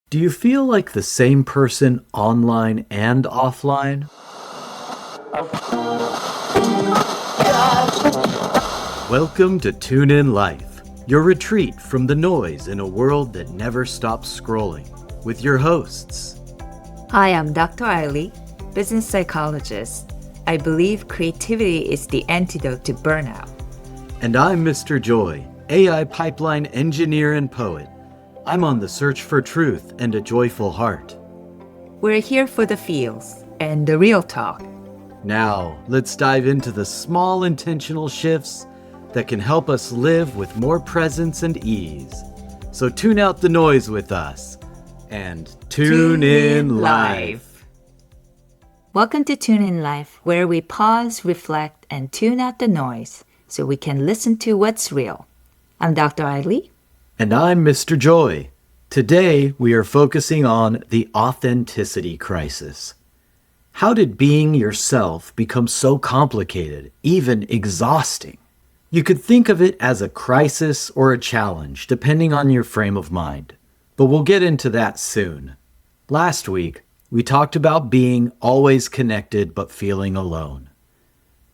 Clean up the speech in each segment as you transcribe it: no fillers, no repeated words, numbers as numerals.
Do you feel like the same person online and offline? Welcome to Tune In Life, your retreat from the noise in a world that never stops scrolling, with your hosts. Hi, I'm Dr. Ailey, business psychologist. I believe creativity is the antidote to burnout. And I'm Mr. Joy, AI pipeline engineer and poet. I'm on the search for truth and a joyful heart. We're here for the feels and the real talk. Now, let's dive into the small intentional shifts that can help us live with more presence and ease. So tune out the noise with us and tune in live. Welcome to Tune In Life, where we pause, reflect, and tune out the noise so we can listen to what's real. I'm Dr. Ailey. And I'm Mr. Joy. Today, we are focusing on the authenticity crisis. How did being yourself become so complicated, even exhausting? You could think of it as a crisis or a challenge, depending on your frame of mind. But we'll get into that soon. Last week, we talked about being always connected but feeling alone.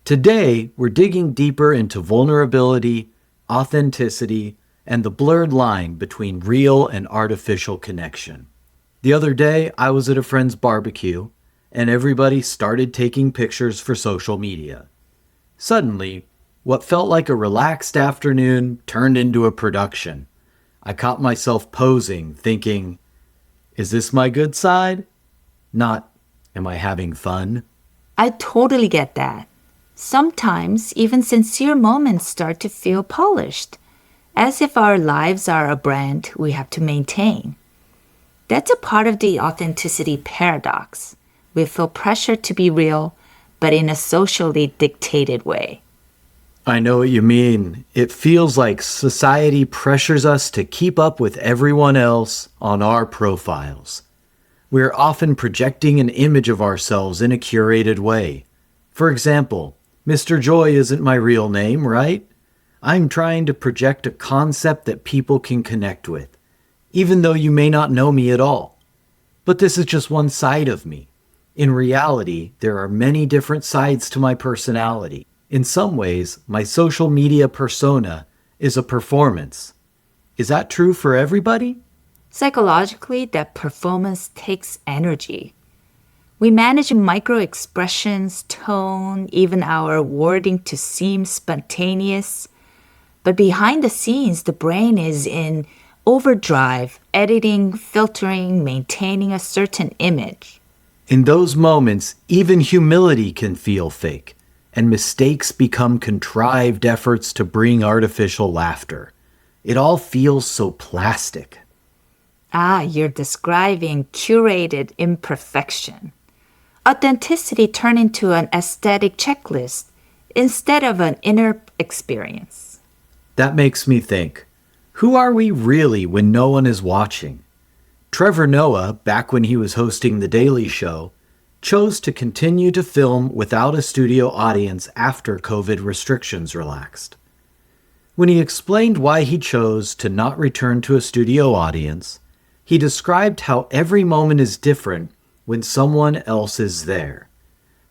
Today, we're digging deeper into vulnerability, authenticity, and the blurred line between real and artificial connection. The other day, I was at a friend's barbecue, and everybody started taking pictures for social media. Suddenly, what felt like a relaxed afternoon turned into a production. I caught myself posing, thinking, is this my good side? Not, am I having fun? I totally get that. Sometimes even sincere moments start to feel polished, as if our lives are a brand we have to maintain. That's a part of the authenticity paradox. We feel pressure to be real, but in a socially dictated way. I know what you mean. It feels like society pressures us to keep up with everyone else on our profiles. We're often projecting an image of ourselves in a curated way. For example, Mr. Joy isn't my real name, right? I'm trying to project a concept that people can connect with, even though you may not know me at all. But this is just one side of me. In reality, there are many different sides to my personality. In some ways, my social media persona is a performance. Is that true for everybody? Psychologically, that performance takes energy. We manage micro expressions, tone, even our wording to seem spontaneous. But behind the scenes, the brain is in overdrive, editing, filtering, maintaining a certain image. In those moments, even humility can feel fake, and mistakes become contrived efforts to bring artificial laughter. It all feels so plastic. You're describing curated imperfection. Authenticity turned into an aesthetic checklist instead of an inner experience. That makes me think, who are we really when no one is watching? Trevor Noah, back when he was hosting The Daily Show, chose to continue to film without a studio audience after COVID restrictions relaxed. When he explained why he chose to not return to a studio audience, he described how every moment is different when someone else is there.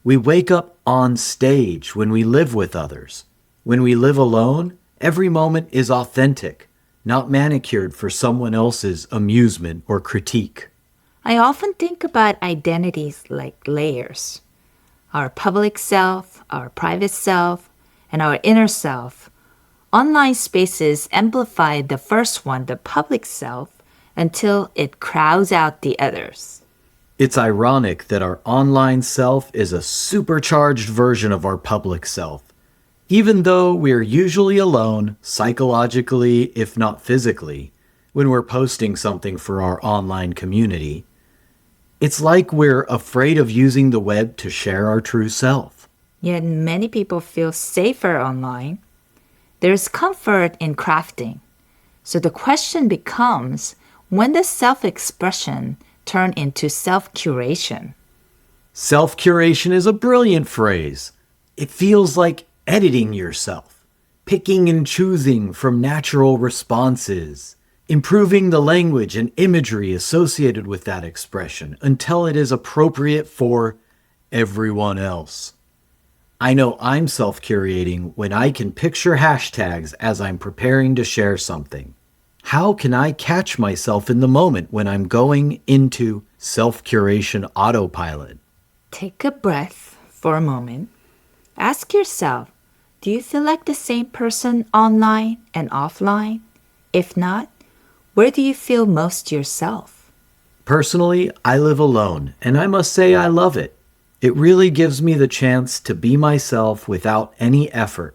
We wake up on stage when we live with others. When we live alone, every moment is authentic, not manicured for someone else's amusement or critique. I often think about identities like layers. Our public self, our private self, and our inner self. Online spaces amplify the first one, the public self, until it crowds out the others. It's ironic that our online self is a supercharged version of our public self. Even though we're usually alone, psychologically, if not physically, when we're posting something for our online community, it's like we're afraid of using the web to share our true self. Yet many people feel safer online. There's comfort in crafting. So the question becomes, when does self-expression turn into self-curation? Self-curation is a brilliant phrase. It feels like editing yourself, picking and choosing from natural responses, improving the language and imagery associated with that expression until it is appropriate for everyone else. I know I'm self-curating when I can picture hashtags as I'm preparing to share something. How can I catch myself in the moment when I'm going into self-curation autopilot? Take a breath for a moment. Ask yourself, do you feel like the same person online and offline? If not, where do you feel most yourself? Personally, I live alone, and I must say I love it. It really gives me the chance to be myself without any effort.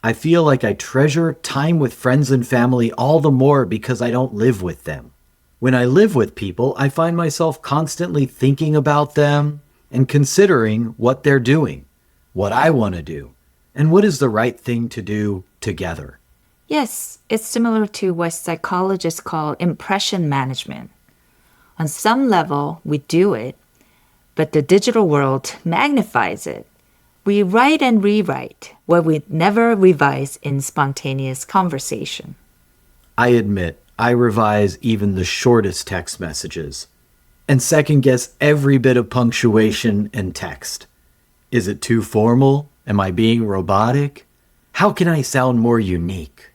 I feel like I treasure time with friends and family all the more because I don't live with them. When I live with people, I find myself constantly thinking about them and considering what they're doing, what I want to do, and what is the right thing to do together. Yes, it's similar to what psychologists call impression management. On some level, we do it, but the digital world magnifies it. We write and rewrite what we never revise in spontaneous conversation. I admit, I revise even the shortest text messages and second guess every bit of punctuation and text. Is it too formal? Am I being robotic? How can I sound more unique?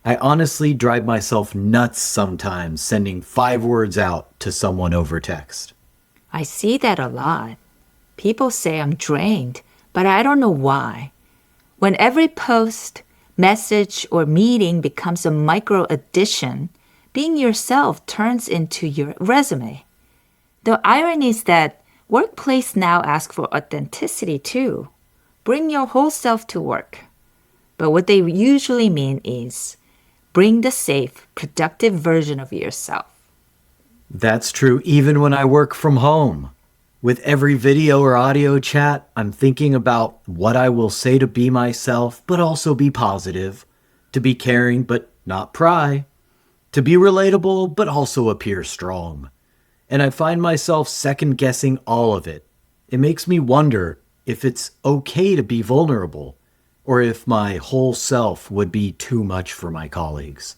I honestly drive myself nuts sometimes sending 5 words out to someone over text. I see that a lot. People say I'm drained, but I don't know why. When every post, message, or meeting becomes a micro addition, being yourself turns into your resume. The irony is that workplace now ask for authenticity too. Bring your whole self to work. But what they usually mean is bring the safe, productive version of yourself. That's true even when I work from home. With every video or audio chat, I'm thinking about what I will say to be myself, but also be positive, to be caring, but not pry, to be relatable, but also appear strong. And I find myself second guessing all of it. It makes me wonder if it's okay to be vulnerable, or if my whole self would be too much for my colleagues.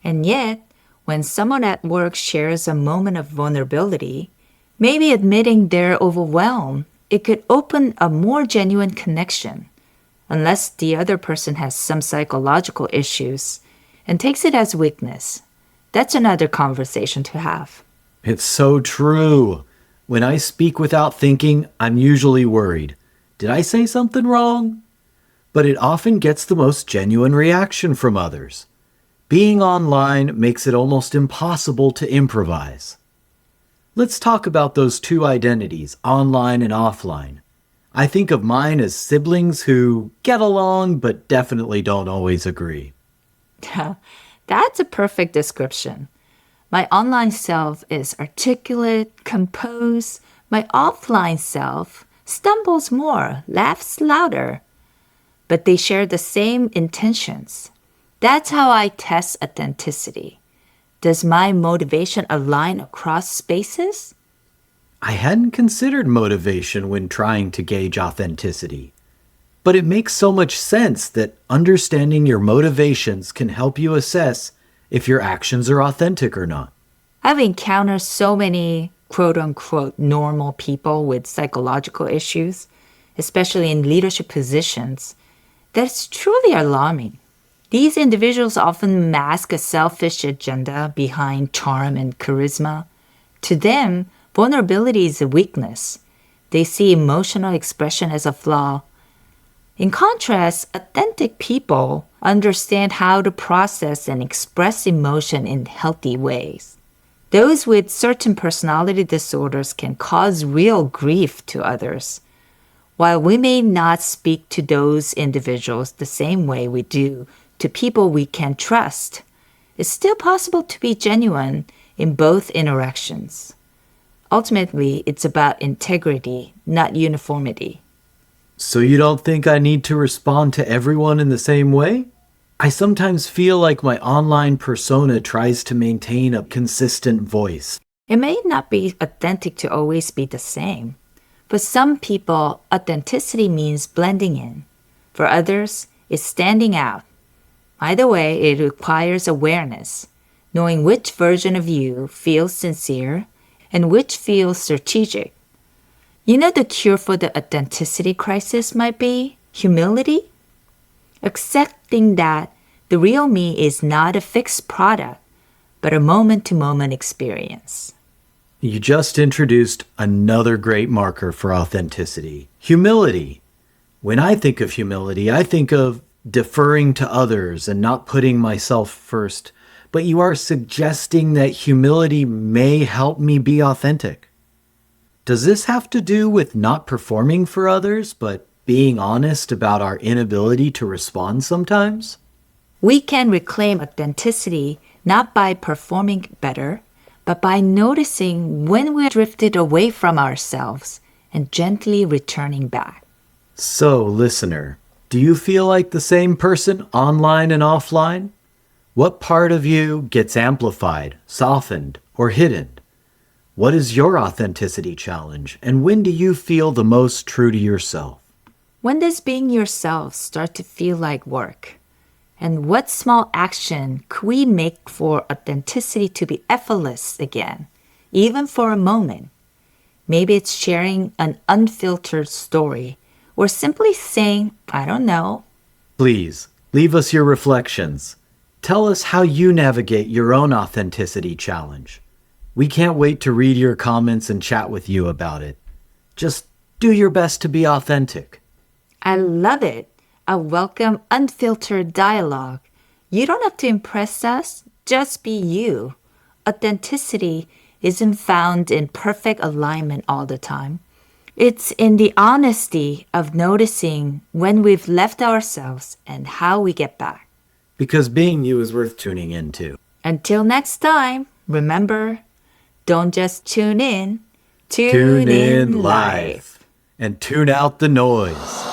And yet, when someone at work shares a moment of vulnerability, maybe admitting they're overwhelmed, it could open a more genuine connection, unless the other person has some psychological issues and takes it as weakness. That's another conversation to have. It's so true. When I speak without thinking, I'm usually worried. Did I say something wrong? But it often gets the most genuine reaction from others. Being online makes it almost impossible to improvise. Let's talk about those two identities, online and offline. I think of mine as siblings who get along but definitely don't always agree. That's a perfect description. My online self is articulate, composed. My offline self stumbles more, laughs louder. But they share the same intentions. That's how I test authenticity. Does my motivation align across spaces? I hadn't considered motivation when trying to gauge authenticity. But it makes so much sense that understanding your motivations can help you assess if your actions are authentic or not. I've encountered so many quote-unquote normal people with psychological issues, especially in leadership positions, that's truly alarming. These individuals often mask a selfish agenda behind charm and charisma. To them, vulnerability is a weakness. They see emotional expression as a flaw. In contrast, authentic people understand how to process and express emotion in healthy ways. Those with certain personality disorders can cause real grief to others. While we may not speak to those individuals the same way we do to people we can trust, it's still possible to be genuine in both interactions. Ultimately, it's about integrity, not uniformity. So you don't think I need to respond to everyone in the same way? I sometimes feel like my online persona tries to maintain a consistent voice. It may not be authentic to always be the same. For some people, authenticity means blending in. For others, it's standing out. Either way, it requires awareness. knowing which version of you feels sincere and which feels strategic. You know, the cure for the authenticity crisis might be humility? Accepting that the real me is not a fixed product, but a moment-to-moment experience. You just introduced another great marker for authenticity, humility. When I think of humility, I think of deferring to others and not putting myself first. But you are suggesting that humility may help me be authentic. Does this have to do with not performing for others, but being honest about our inability to respond sometimes? We can reclaim authenticity not by performing better, but by noticing when we drifted away from ourselves and gently returning back. So, listener, do you feel like the same person online and offline? What part of you gets amplified, softened, or hidden? What is your authenticity challenge, and when do you feel the most true to yourself? When does being yourself start to feel like work? And what small action could we make for authenticity to be effortless again, even for a moment? Maybe it's sharing an unfiltered story, or simply saying, I don't know. Please, leave us your reflections. Tell us how you navigate your own authenticity challenge. We can't wait to read your comments and chat with you about it. Just do your best to be authentic. I love it. I welcome unfiltered dialogue. You don't have to impress us, just be you. Authenticity isn't found in perfect alignment all the time. It's in the honesty of noticing when we've left ourselves and how we get back. Because being you is worth tuning into. Until next time, remember, don't just tune in, Tune in live and tune out the noise.